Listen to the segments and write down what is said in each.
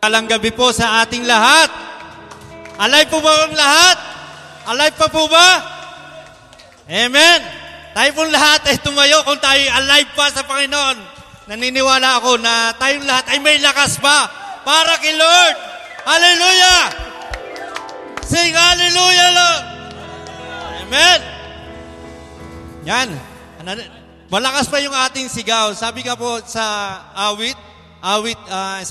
Mapagpalang gabi po sa ating lahat. Alive po ba ang lahat? Alive pa po ba? Amen. Tayo pong lahat ay tumayo kung tayo alive pa sa Panginoon. Naniniwala ako na tayong lahat ay may lakas pa para kay Lord. Hallelujah! Sing hallelujah, Lord! Amen. Yan. Malakas pa yung ating sigaw. Sabi ka po sa awit 100,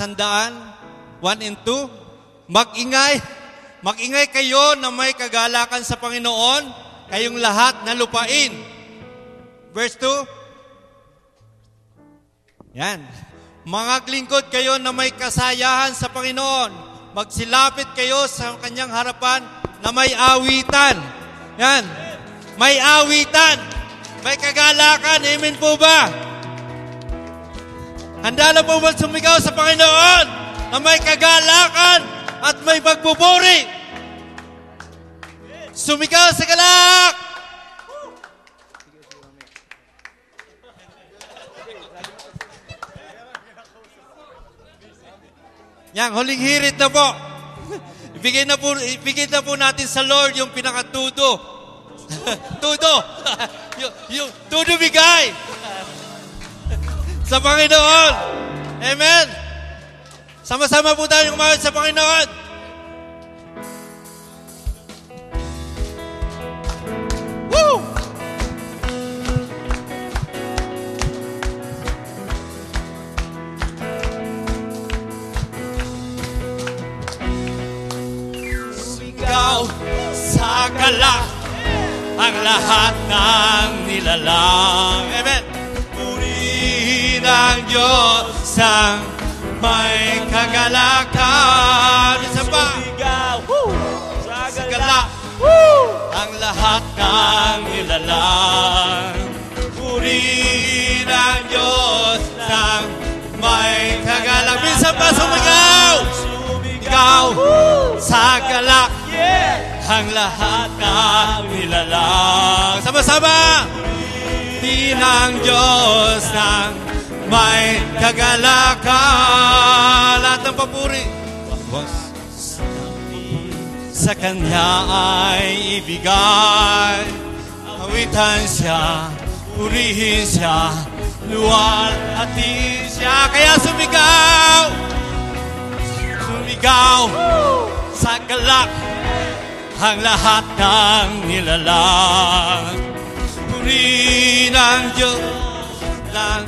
1 and 2, mag-ingay kayo na may kagalakan sa Panginoon, kayong lahat na lupain. Verse 2. Yan. Mangaglingkod kayo na may kasayahan sa Panginoon. Magsilapit kayo sa kanyang harapan na may awitan. Yan. May awitan. May kagalakan. Amen po ba? Handa na po ba sumigaw sa Panginoon na may kagalakan at may pagpupuri? Sumigaw sa galak! Yan, huling hirit na po. Ibigay na po natin sa Lord yung pinakatudo. Tudo. yung tudo bigay. Sa Panginoon. Amen. Sama-sama po tayong umawit sa Panginoon. Woo! Sumigaw sa galak ang lahat ng nilalang. Amen. Ang Diyos ang may kagalakan. Isa pa. Sa galak. Ang lahat ng nilalang. Purihin ang Diyos ang may kagalakan. Isa pa, sumigaw. Sumigaw sa galak. Ang lahat ng nilalang. Sama-sama. Purihin ang Diyos ng may kagalakan. Lahat ng papuri sa Kanya ay ibigay. Awitan siya, purihin siya, luwalhatin siya. Kaya sumigaw. Sumigaw sa galak ang lahat ng nilalang. Purihin ang Diyos ng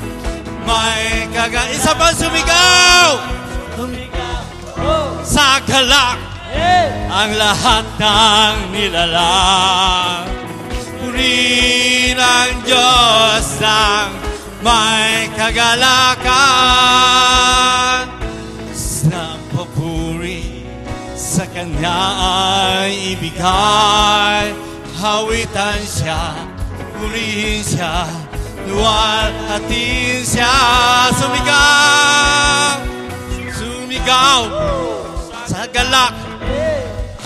may kagalakan. Isa pa sumigaw. Sa galak ang lahat ng nilalang. Purihin ang Diyos ng may kagalakan. Sa papuri sa Kanya ay ibigay. Hawitan siya, purihin siya, luwalhatin siya. Sumigaw. Sumigaw sa galak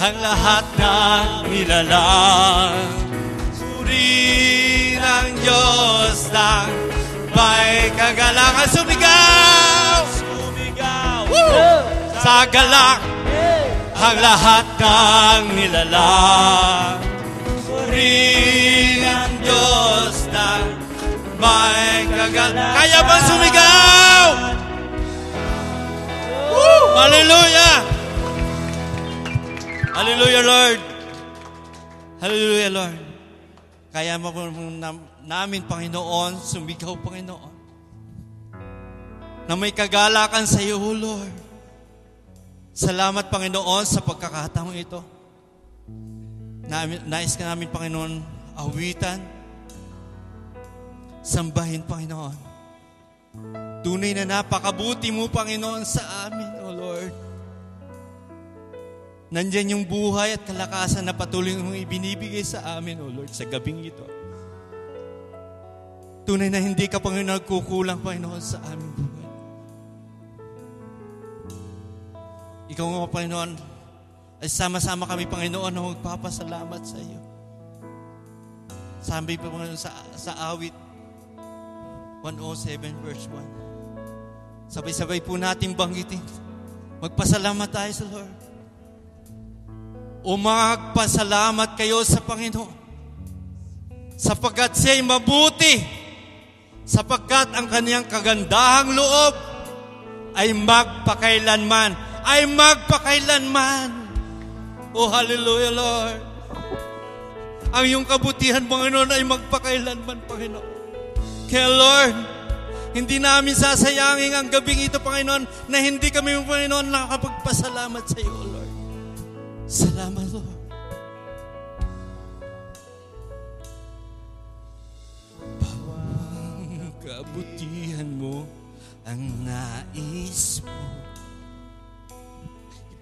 ang lahat ng nilalang. Purihin ang Diyos ng may kagalakan. Sumigaw. Sumigaw sa galak ang lahat ng nilalang. Purihin ang Diyos ng may kagalakan. Kaya bang sumigaw? Woo! Hallelujah! Hallelujah, Lord! Hallelujah, Lord! Kaya mo namin, Panginoon, sumigaw, Panginoon, na may kagalakan sa iyo, Lord. Salamat, Panginoon, sa pagkakataong ito. Nais ka namin, Panginoon, awitan, sambahin, Panginoon. Tunay na napakabuti mo, Panginoon, sa amin, O Lord. Nandyan yung buhay at kalakasan na patuloy mong ibinibigay sa amin, O Lord, sa gabing ito. Tunay na hindi ka, Panginoon, nagkukulang, Panginoon, sa aming buhay. Ikaw nga, Panginoon, ay sama-sama kami, Panginoon, na magpapasalamat sa iyo. Sabi pa, Panginoon, sa awit 107 verse 1. Sabay-sabay po natin banggitin. Magpasalamat tayo sa Lord. O magpasalamat kayo sa Panginoon. Sapagkat siya'y mabuti. Sapagkat ang kaniyang kagandahang loob ay magpakailanman. Ay magpakailanman. Oh, hallelujah, Lord. Ang iyong kabutihan, Panginoon, ay magpakailanman, Panginoon. Kaya, Lord, hindi namin sasayangin ang gabing ito, Panginoon, na hindi kami, Panginoon, nakakapagpasalamat sa iyo, Lord. Salamat, Lord. Bawang kabutihan mo ang nais mo.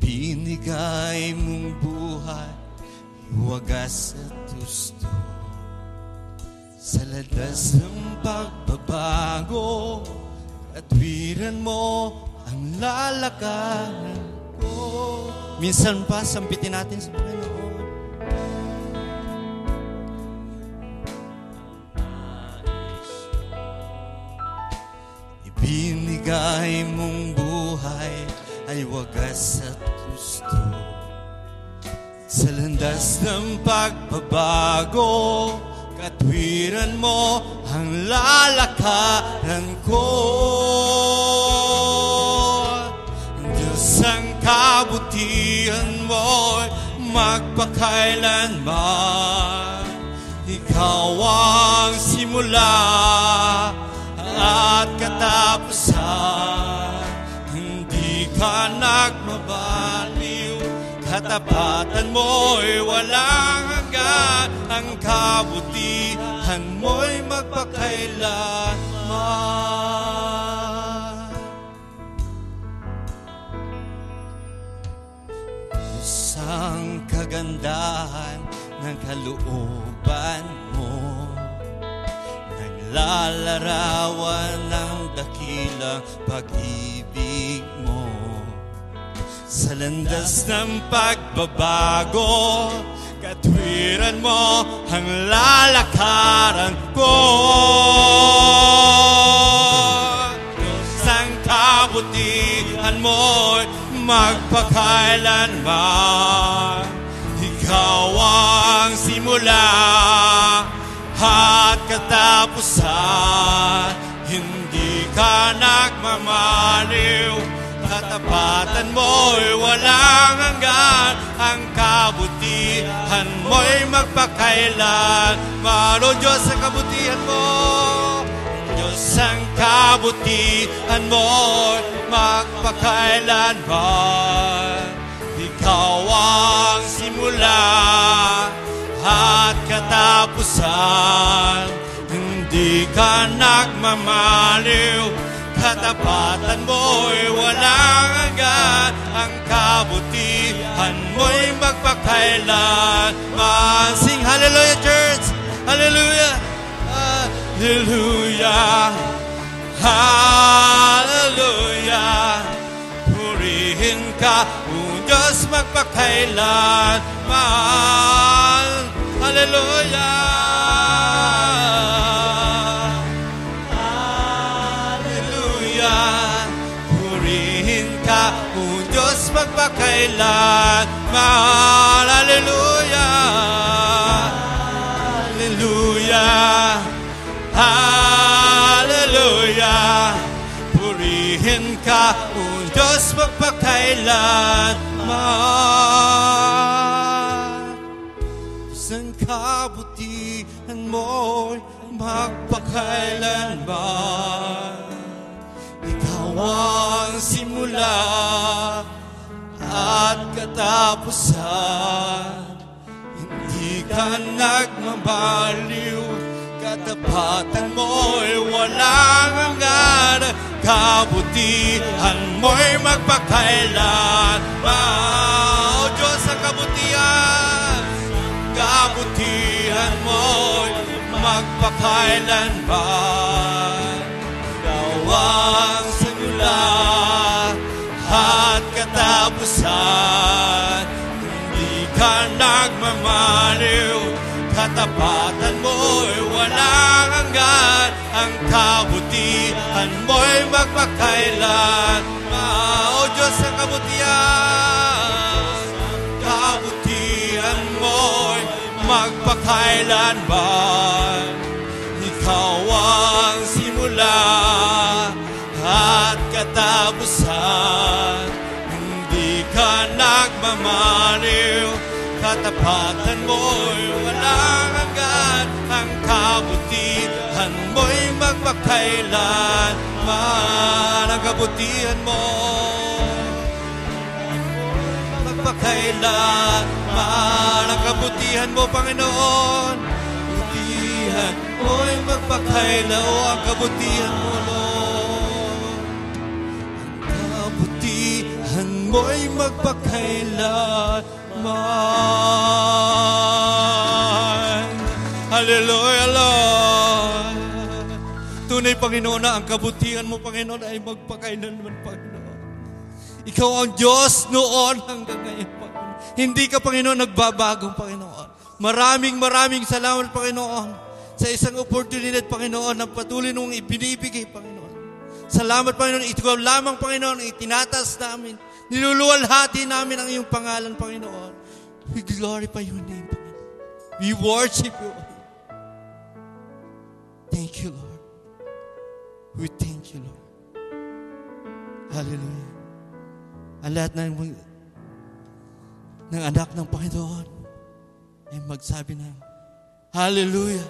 Ibinigay mong buhay, wagas at gusto. Sa ladas ng pagbabago, katwiran mo ang lalakaran ko. Minsan pa, sampitin natin sa Panginoon. Ibinigay mong buhay ay wagas at gusto. Sa landas ng pagbabago, katwiran mo ang lalakaran ko. Diyos, ang kabutihan mo'y magpakailanman. Ikaw ang simula at katapusan. Hindi ka nagmabaliw, katapatan mo'y walang hanggan. Ang kabutihan mo'y magpakailanman. Ang kagandahan ng kalooban mo, naglalarawan ng dakilang pag-ibig mo. Sa landas ng pagbabago, katwiran mo ang lalakaran ko. Diyos, ang kabutihan mo'y magpakailanman. Ikaw ang simula at katapusan. Hindi ka nagmamaliw, katapatan mo'y walang hanggan. Ang kabutihan mo'y magpakailanman. O Diyos, ang kabutihan mo, Diyos, ang kabutihan mo'y magpakailanman. Ikaw ang simula at katapusan. Hindi ka nagmamaliw, katapatan mo'y walang hanggan. Ang kabutihan mo'y magpakailanman. Sing hallelujah, church! Hallelujah! Hallelujah! Hallelujah! Purihin ka, O Diyos, magpakailanman. Hallelujah! Hallelujah! Purihin ka, O Diyos, magpakailanman. Hallelujah! Hallelujah! Hallelujah! Purihin ka, O Diyos, magpakailanman. Isang kabutihan mo'y magpakailanman. Ikaw ang simula at katapusan. Hindi ka nagmamaliw, katapatan mo'y walang hanggan. Kabutihan mo'y magpakailanman. O Diyos, ang kabutihan, kabutihan mo'y magpakailanman. Ikaw ang simula at katapusan. Hindi ka nagmamaliw, katapatan mo'y walang hanggan. Ang kabutihan mo'y magpakailanman. O Diyos, sa kabutihan. Kabutihan mo'y magpakailanman. Ikaw ang simula at katapusan. Hindi ka nagmamaliw, katapatan mo'y walang hanggan. Ang kabutihan mo'y magpakailanman. Ang kabutihan mo magpakailanman. Ang kabutihan mo, Panginoon, kabutihan mo'y magpakailanman. Ang kabutihan mo, Lord, ang kabutihan mo'y magpakailanman. Hallelujah, Lord. Tunay, Panginoon, na ang kabutihan mo, Panginoon, ay magpakailanman, Panginoon. Ikaw ang Diyos noon hanggang ngayon, Panginoon. Hindi ka, Panginoon, nagbabagong, Panginoon. Maraming salamat, Panginoon, sa isang oportunidad, Panginoon, na patuloy mong ibinibigay, Panginoon. Salamat, Panginoon. Ikaw lamang, Panginoon, itinatas namin. Niluluwalhati namin ang iyong pangalan, Panginoon. We glorify your name, Panginoon. We worship you. Thank you, Lord. We thank you, Lord. Hallelujah. Ang lahat ng anak ng Panginoon ay magsabi ng Hallelujah.